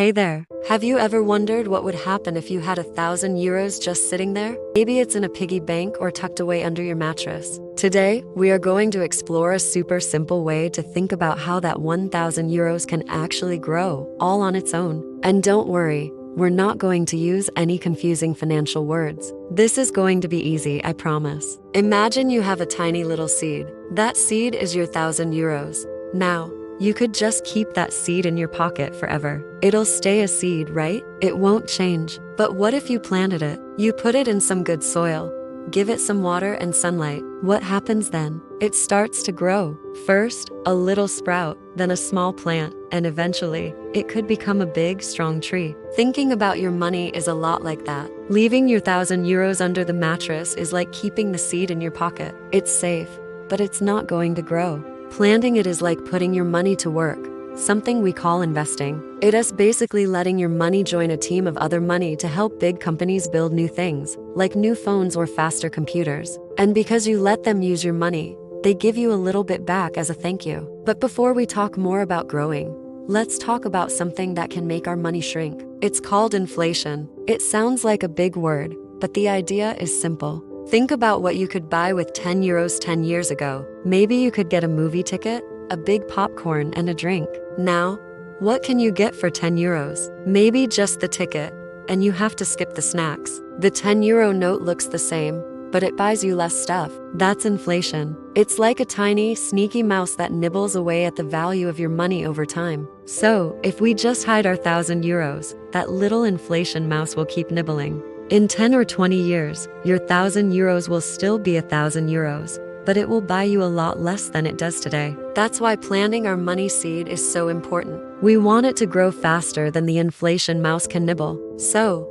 Hey there. Have you ever wondered what would happen if you had 1,000 euros just sitting there? Maybe it's in a piggy bank or tucked away under your mattress. Today, we are going to explore a super simple way to think about how that 1,000 euros can actually grow, all on its own. And don't worry, we're not going to use any confusing financial words. This is going to be easy, I promise. Imagine you have a tiny little seed. That seed is your 1,000 euros. Now, you could just keep that seed in your pocket forever. It'll stay a seed, right? It won't change. But what if you planted it? You put it in some good soil. Give it some water and sunlight. What happens then? It starts to grow. First, a little sprout, then a small plant, and eventually, it could become a big, strong tree. Thinking about your money is a lot like that. Leaving your 1,000 euros under the mattress is like keeping the seed in your pocket. It's safe, but it's not going to grow. Planting it is like putting your money to work, something we call investing. It is basically letting your money join a team of other money to help big companies build new things, like new phones or faster computers. And because you let them use your money, they give you a little bit back as a thank you. But before we talk more about growing, let's talk about something that can make our money shrink. It's called inflation. It sounds like a big word, but the idea is simple. Think about what you could buy with 10 euros 10 years ago. Maybe you could get a movie ticket, a big popcorn, and a drink. Now, what can you get for 10 euros? Maybe just the ticket, and you have to skip the snacks. The 10 euro note looks the same, but it buys you less stuff. That's inflation. It's like a tiny, sneaky mouse that nibbles away at the value of your money over time. So, if we just hide our 1,000 euros, that little inflation mouse will keep nibbling. In 10 or 20 years, your 1,000 euros will still be 1,000 euros, but it will buy you a lot less than it does today. That's why planting our money seed is so important. We want it to grow faster than the inflation mouse can nibble. So,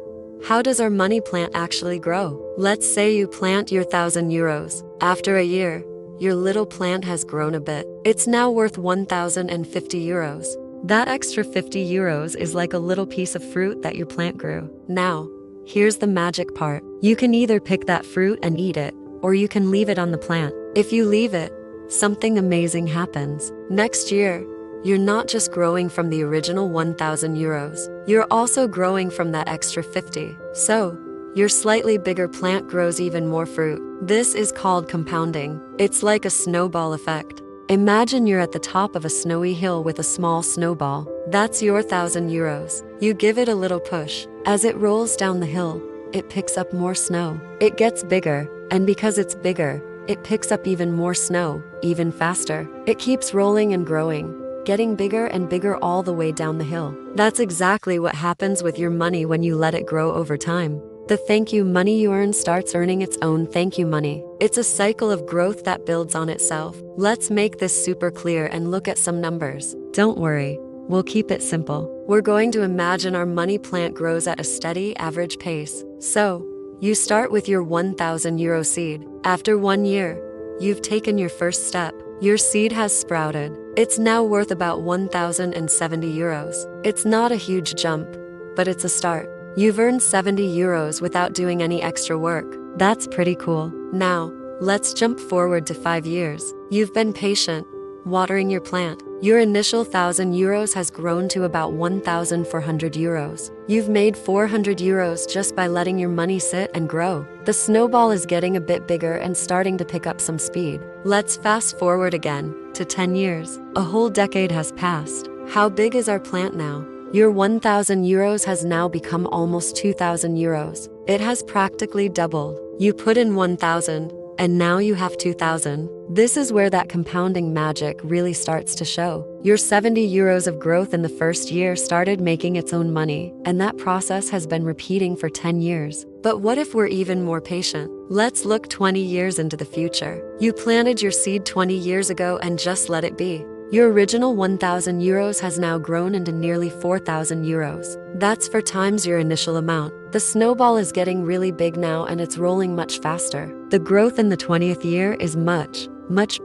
how does our money plant actually grow? Let's say you plant your 1,000 euros. After a year, your little plant has grown a bit. It's now worth 1,050 euros. That extra 50 euros is like a little piece of fruit that your plant grew. Now, here's the magic part. You can either pick that fruit and eat it, or you can leave it on the plant. If you leave it, something amazing happens. Next year, you're not just growing from the original 1,000 euros, you're also growing from that extra 50. So, your slightly bigger plant grows even more fruit. This is called compounding. It's like a snowball effect. Imagine you're at the top of a snowy hill with a small snowball. That's your 1,000 euros. You give it a little push. As it rolls down the hill, it picks up more snow. It gets bigger, and because it's bigger, it picks up even more snow, even faster. It keeps rolling and growing, getting bigger and bigger all the way down the hill. That's exactly what happens with your money when you let it grow over time. The thank you money you earn starts earning its own thank you money. It's a cycle of growth that builds on itself. Let's make this super clear and look at some numbers. Don't worry, we'll keep it simple. We're going to imagine our money plant grows at a steady, average pace. So, you start with your 1,000 euro seed. After 1 year, you've taken your first step. Your seed has sprouted. It's now worth about 1,070 euros. It's not a huge jump, but it's a start. You've earned 70 euros without doing any extra work. That's pretty cool. Now, let's jump forward to 5 years. You've been patient, watering your plant. Your initial 1,000 euros has grown to about 1,400 euros. You've made 400 euros just by letting your money sit and grow. The snowball is getting a bit bigger and starting to pick up some speed. Let's fast forward again to 10 years. A whole decade has passed. How big is our plant now? Your 1,000 euros has now become almost 2,000 euros. It has practically doubled. You put in 1,000, and now you have 2,000. This is where that compounding magic really starts to show. Your 70 euros of growth in the first year started making its own money, and that process has been repeating for 10 years. But what if we're even more patient? Let's look 20 years into the future. You planted your seed 20 years ago and just let it be. Your original 1,000 euros has now grown into nearly 4,000 euros. That's 4 times your initial amount. The snowball is getting really big now and it's rolling much faster. The growth in the 20th year is much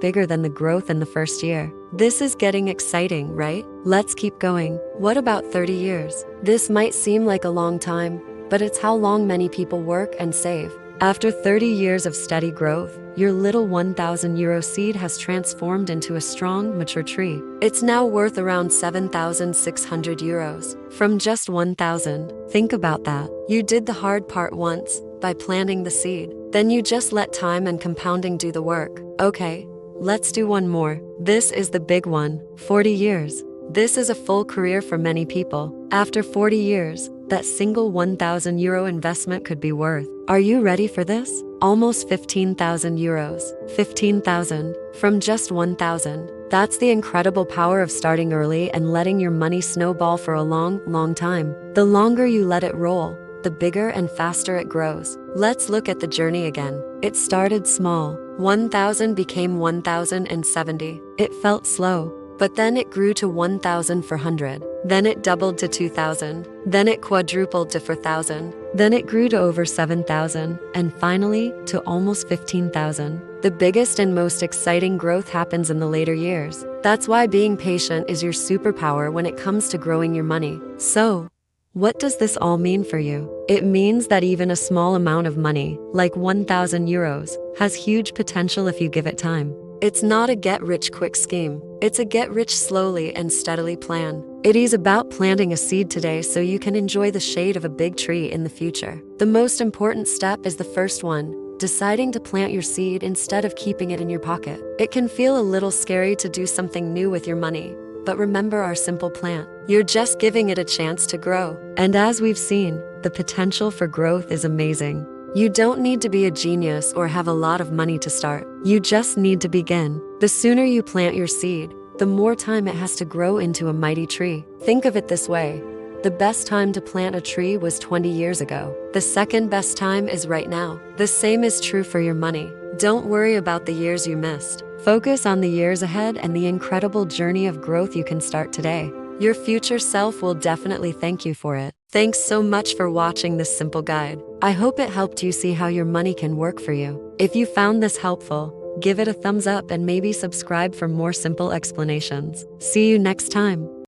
bigger than the growth in the first year. This is getting exciting, right? Let's keep going. What about 30 years? This might seem like a long time, but it's how long many people work and save. After 30 years of steady growth, your little 1,000 euro seed has transformed into a strong, mature tree. It's now worth around 7,600 euros. From just 1,000. Think about that. You did the hard part once, by planting the seed. Then you just let time and compounding do the work. Okay, let's do one more. This is the big one. 40 years. This is a full career for many people. After 40 years, that single 1,000 euro investment could be worth. Are you ready for this? Almost 15,000 euros. 15,000 from just 1,000. That's the incredible power of starting early and letting your money snowball for a long, long time. The longer you let it roll, the bigger and faster it grows. Let's look at the journey again. It started small. 1,000 became 1,070. It felt slow. But then it grew to 1,400. Then it doubled to 2,000. Then it quadrupled to 4,000. Then it grew to over 7,000. And finally, to almost 15,000. The biggest and most exciting growth happens in the later years. That's why being patient is your superpower when it comes to growing your money. So, what does this all mean for you? It means that even a small amount of money, like 1,000 euros, has huge potential if you give it time. It's not a get-rich-quick scheme. It's a get-rich-slowly and steadily plan. It is about planting a seed today so you can enjoy the shade of a big tree in the future. The most important step is the first one, deciding to plant your seed instead of keeping it in your pocket. It can feel a little scary to do something new with your money, but remember our simple plant. You're just giving it a chance to grow. And as we've seen, the potential for growth is amazing. You don't need to be a genius or have a lot of money to start. You just need to begin. The sooner you plant your seed, the more time it has to grow into a mighty tree. Think of it this way. The best time to plant a tree was 20 years ago. The second best time is right now. The same is true for your money. Don't worry about the years you missed. Focus on the years ahead and the incredible journey of growth you can start today. Your future self will definitely thank you for it. Thanks so much for watching this simple guide. I hope it helped you see how your money can work for you. If you found this helpful, give it a thumbs up and maybe subscribe for more simple explanations. See you next time.